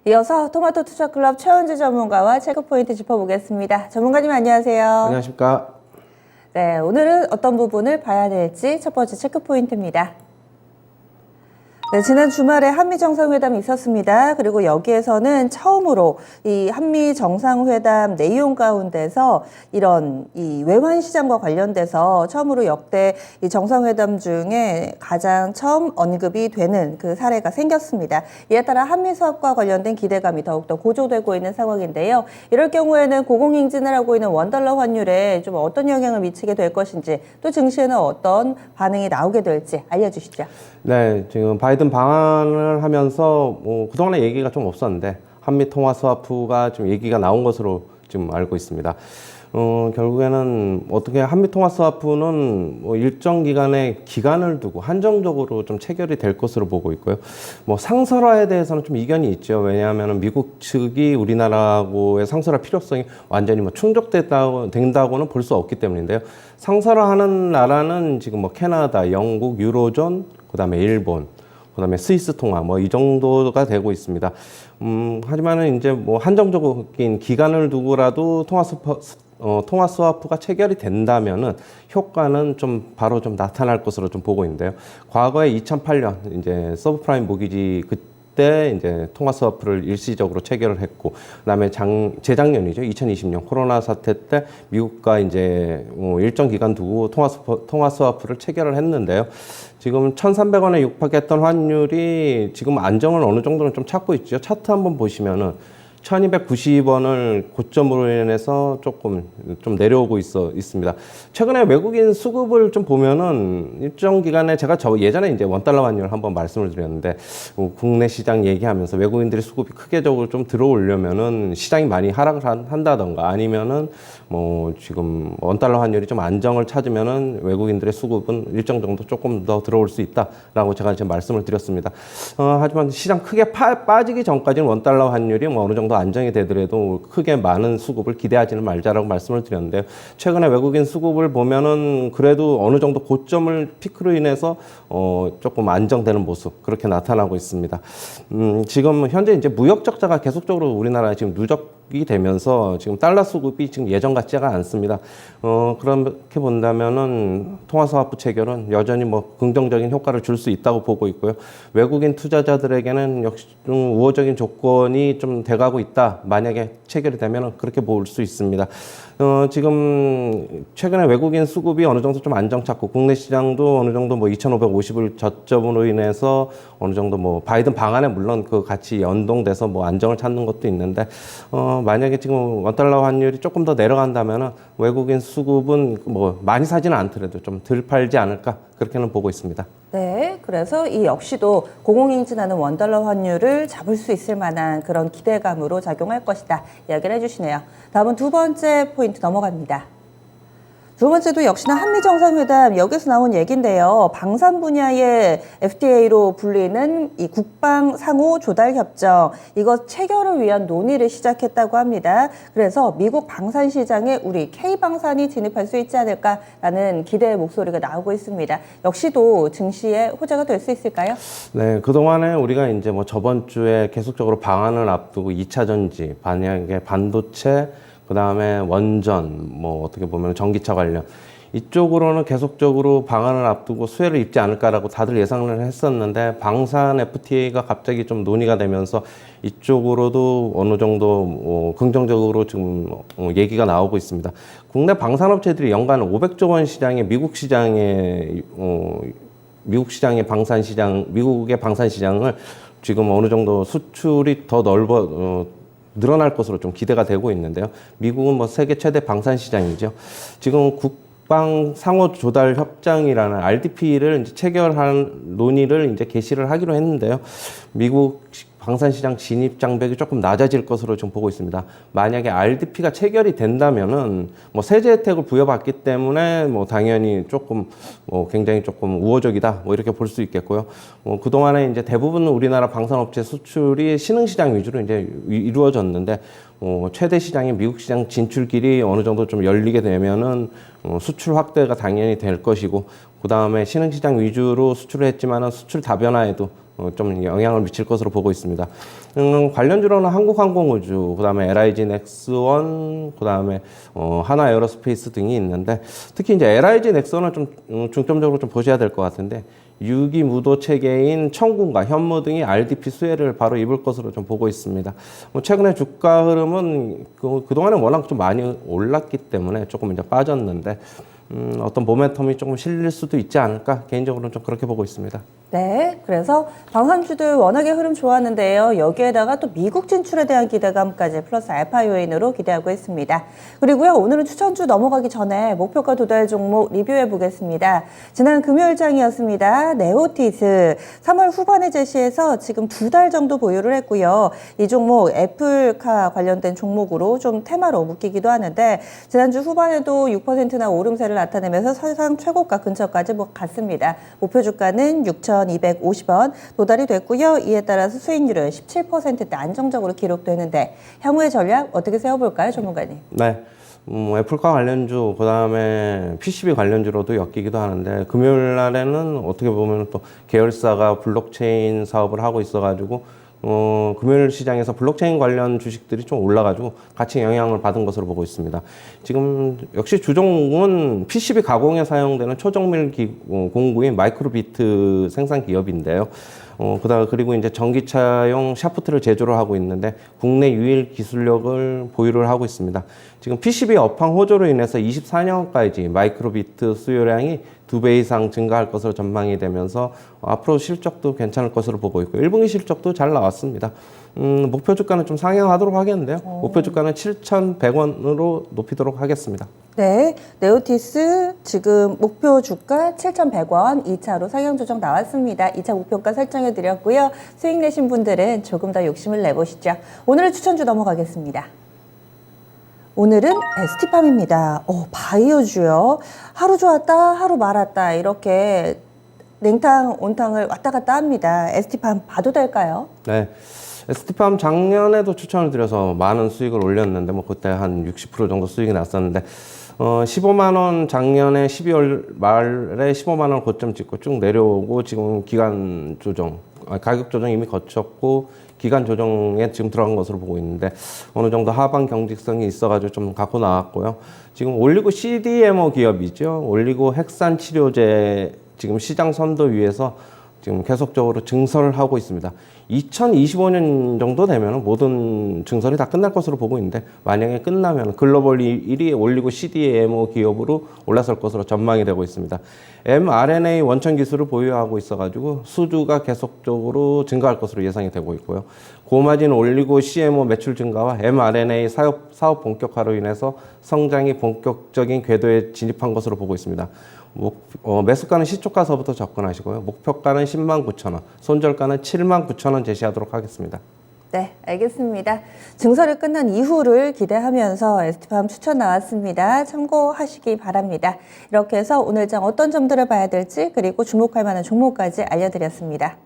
이어서 토마토 투자클럽 최원주 전문가와 체크포인트 짚어보겠습니다. 전문가님 안녕하세요. 안녕하십니까. 네, 오늘은 어떤 부분을 봐야 될지 첫 번째 체크포인트입니다. 네, 지난 주말에 한미 정상회담이 있었습니다. 그리고 여기에서는 처음으로 이 한미 정상회담 내용 가운데서 이런 이 외환 시장과 관련돼서 처음으로 역대 이 정상회담 중에 가장 처음 언급이 되는 그 사례가 생겼습니다. 이에 따라 한미 수합과 관련된 기대감이 더욱더 고조되고 있는 상황인데요. 이럴 경우에는 고공행진을 하고 있는 원달러 환율에 좀 어떤 영향을 미치게 될 것인지, 또 증시에는 어떤 반응이 나오게 될지 알려주시죠. 네, 지금 바이든 방한을 하면서 그동안에 얘기가 좀 없었는데 한미 통화 스와프가 좀 얘기가 나온 것으로 지금 알고 있습니다. 결국에는 어떻게 한미 통화 스와프는 일정 기간의 기간을 두고 한정적으로 좀 체결이 될 것으로 보고 있고요. 상설화에 대해서는 좀 이견이 있죠. 왜냐하면 미국 측이 우리나라하고의 상설화 필요성이 완전히 충족된다고는 볼 수 없기 때문인데요. 상설화하는 나라는 지금 캐나다, 영국, 유로존, 그다음에 일본, 그다음에 스위스 통화 이 정도가 되고 있습니다. 하지만은 이제 한정적인 기간을 두고라도 통화 스와프가 체결이 된다면은 효과는 좀 바로 좀 나타날 것으로 좀 보고 있는데요. 과거에 2008년 이제 서브프라임 모기지 그때 이제 통화 스와프를 일시적으로 체결을 했고, 그다음에 재작년이죠. 2020년 코로나 사태 때 미국과 이제 일정 기간 두고 통화 스와프를 체결을 했는데요. 지금 1,300원에 육박했던 환율이 지금 안정을 어느 정도는 좀 찾고 있죠. 차트 한번 보시면은 1,290원을 고점으로 인해서 조금 좀 내려오고 있습니다. 최근에 외국인 수급을 좀 보면은 일정 기간에 제가 예전에 이제 원달러 환율 한번 말씀을 드렸는데, 국내 시장 얘기하면서 외국인들이 수급이 크게적으로 좀 들어오려면은 시장이 많이 하락을 한다던가 아니면은 지금 원달러 환율이 좀 안정을 찾으면은 외국인들의 수급은 일정 정도 조금 더 들어올 수 있다라고 제가 지금 말씀을 드렸습니다. 하지만 시장 크게 빠지기 전까지는 원달러 환율이 어느 정도 안정이 되더라도 크게 많은 수급을 기대하지는 말자라고 말씀을 드렸는데요. 최근에 외국인 수급을 보면은 그래도 어느 정도 고점을 피크로 인해서 조금 안정되는 모습 그렇게 나타나고 있습니다. 지금 현재 이제 무역 적자가 계속적으로 우리나라에 지금 누적이 되면서 지금 달러 수급이 지금 예전 같지가 않습니다. 그렇게 본다면은 통화 스와프 체결은 여전히 긍정적인 효과를 줄 수 있다고 보고 있고요. 외국인 투자자들에게는 역시 좀 우호적인 조건이 좀 돼가고 있다. 만약에 체결이 되면 그렇게 볼 수 있습니다. 지금 최근에 외국인 수급이 어느 정도 좀 안정 찾고 국내 시장도 어느 정도 2,550을 저점으로 인해서 어느 정도 바이든 방안에 물론 그 같이 연동돼서 안정을 찾는 것도 있는데, 만약에 지금 원달러 환율이 조금 더 내려간다면은 외국인 수급은 많이 사지는 않더라도 좀 덜 팔지 않을까 그렇게는 보고 있습니다. 네, 그래서 이 역시도 고공행진하는 원달러 환율을 잡을 수 있을 만한 그런 기대감으로 작용할 것이다 이야기를 해주시네요. 다음은 두 번째 포인트 넘어갑니다. 두 번째도 역시나 한미 정상회담, 여기서 나온 얘기인데요. 방산 분야의 FTA로 불리는 이 국방 상호 조달 협정, 이거 체결을 위한 논의를 시작했다고 합니다. 그래서 미국 방산 시장에 우리 K방산이 진입할 수 있지 않을까라는 기대의 목소리가 나오고 있습니다. 역시도 증시에 호재가 될 수 있을까요? 네, 그동안에 우리가 이제 저번 주에 계속적으로 방한을 앞두고 2차 전지, 만약에 반도체, 그 다음에 원전, 어떻게 보면 전기차 관련 이쪽으로는 계속적으로 방안을 앞두고 수혜를 입지 않을까라고 다들 예상을 했었는데, 방산 FTA가 갑자기 좀 논의가 되면서 이쪽으로도 어느 정도 긍정적으로 지금 얘기가 나오고 있습니다. 국내 방산업체들이 연간 500조 원 시장의 미국의 방산 시장을 지금 어느 정도 수출이 더 늘어날 것으로 좀 기대가 되고 있는데요. 미국은 세계 최대 방산 시장이죠. 지금 국방 상호 조달 협정이라는 RDP를 이제 체결한 논의를 이제 개시를 하기로 했는데요. 미국 방산시장 진입 장벽이 조금 낮아질 것으로 좀 보고 있습니다. 만약에 RDP가 체결이 된다면은 세제 혜택을 부여받기 때문에 당연히 조금 굉장히 조금 우호적이다 이렇게 볼 수 있겠고요. 그동안에 이제 대부분 우리나라 방산업체 수출이 신흥시장 위주로 이제 이루어졌는데, 최대 시장인 미국 시장 진출길이 어느 정도 좀 열리게 되면은 수출 확대가 당연히 될 것이고, 그 다음에 신흥시장 위주로 수출을 했지만은 수출 다변화에도 좀 영향을 미칠 것으로 보고 있습니다. 관련주로는 한국항공우주, 그다음에 LIG 넥스원, 그다음에 하나에어로스페이스 등이 있는데 특히 이제 LIG 넥스원을 좀 중점적으로 좀 보셔야 될 것 같은데 유기 무도 체계인 청군과 현무 등이 RDP 수혜를 바로 입을 것으로 좀 보고 있습니다. 최근에 주가 흐름은 그동안에 워낙 좀 많이 올랐기 때문에 조금 이제 빠졌는데 어떤 모멘텀이 조금 실릴 수도 있지 않을까 개인적으로는 좀 그렇게 보고 있습니다. 네, 그래서 방산주들 워낙에 흐름 좋았는데요. 여기에다가 또 미국 진출에 대한 기대감까지 플러스 알파 요인으로 기대하고 있습니다. 그리고요, 오늘은 추천주 넘어가기 전에 목표가 도달 종목 리뷰해 보겠습니다. 지난 금요일장이었습니다. 네오티스 3월 후반에 제시해서 지금 2달 정도 보유를 했고요. 이 종목 애플카 관련된 종목으로 좀 테마로 묶이기도 하는데 지난주 후반에도 6%나 오름세를 나타내면서 사상 최고가 근처까지 갔습니다. 목표 주가는 6,250원 도달이 됐고요. 이에 따라서 수익률은 17%대 안정적으로 기록되는데 향후의 전략 어떻게 세워볼까요, 전문가님? 네. 애플카 관련주, 그 다음에 PCB 관련주로도 엮이기도 하는데, 금요일 날에는 어떻게 보면 또 계열사가 블록체인 사업을 하고 있어가지고, 금요일 시장에서 블록체인 관련 주식들이 좀 올라가지고 같이 영향을 받은 것으로 보고 있습니다. 지금 역시 주종은 PCB 가공에 사용되는 초정밀 공구인 마이크로비트 생산 기업인데요. 그리고 이제 전기차용 샤프트를 제조를 하고 있는데 국내 유일 기술력을 보유를 하고 있습니다. 지금 PCB 업황 호조로 인해서 24년까지 마이크로비트 수요량이 2배 이상 증가할 것으로 전망이 되면서 앞으로 실적도 괜찮을 것으로 보고 있고 1분기 실적도 잘 나왔습니다. 목표 주가는 좀 상향하도록 하겠는데요. 목표 주가는 7,100원으로 높이도록 하겠습니다. 네, 네오티스 지금 목표 주가 7,100원 2차로 상향 조정 나왔습니다. 2차 목표가 설정해 드렸고요. 수익 내신 분들은 조금 더 욕심을 내보시죠. 오늘의 추천주 넘어가겠습니다. 오늘은 ST팜입니다. 바이오주요. 하루 좋았다, 하루 말았다 이렇게 냉탕, 온탕을 왔다 갔다 합니다. ST팜 봐도 될까요? 네. ST팜 작년에도 추천을 드려서 많은 수익을 올렸는데 그때 한 60% 정도 수익이 났었는데 15만 원 작년에 12월 말에 15만 원 고점 찍고 쭉 내려오고 지금 기간 조정, 가격 조정 이미 거쳤고 기간 조정에 지금 들어간 것으로 보고 있는데 어느 정도 하방 경직성이 있어가지고 좀 갖고 나왔고요. 지금 올리고 CDMO 기업이죠. 올리고 핵산 치료제 지금 시장 선도 위에서 지금 계속적으로 증설을 하고 있습니다. 2025년 정도 되면 모든 증설이 다 끝날 것으로 보고 있는데 만약에 끝나면 글로벌 1위 올리고 CDMO 기업으로 올라설 것으로 전망이 되고 있습니다. mRNA 원천 기술을 보유하고 있어가지고 수주가 계속적으로 증가할 것으로 예상이 되고 있고요. 고마진 올리고 CMO 매출 증가와 mRNA 사업 본격화로 인해서 성장이 본격적인 궤도에 진입한 것으로 보고 있습니다. 매수가는 시초가서부터 접근하시고요. 목표가는 109,000원, 손절가는 79,000원 제시하도록 하겠습니다. 네, 알겠습니다. 증설이 끝난 이후를 기대하면서 ST팜 추천 나왔습니다. 참고하시기 바랍니다. 이렇게 해서 오늘 장 어떤 점들을 봐야 될지 그리고 주목할 만한 종목까지 알려드렸습니다.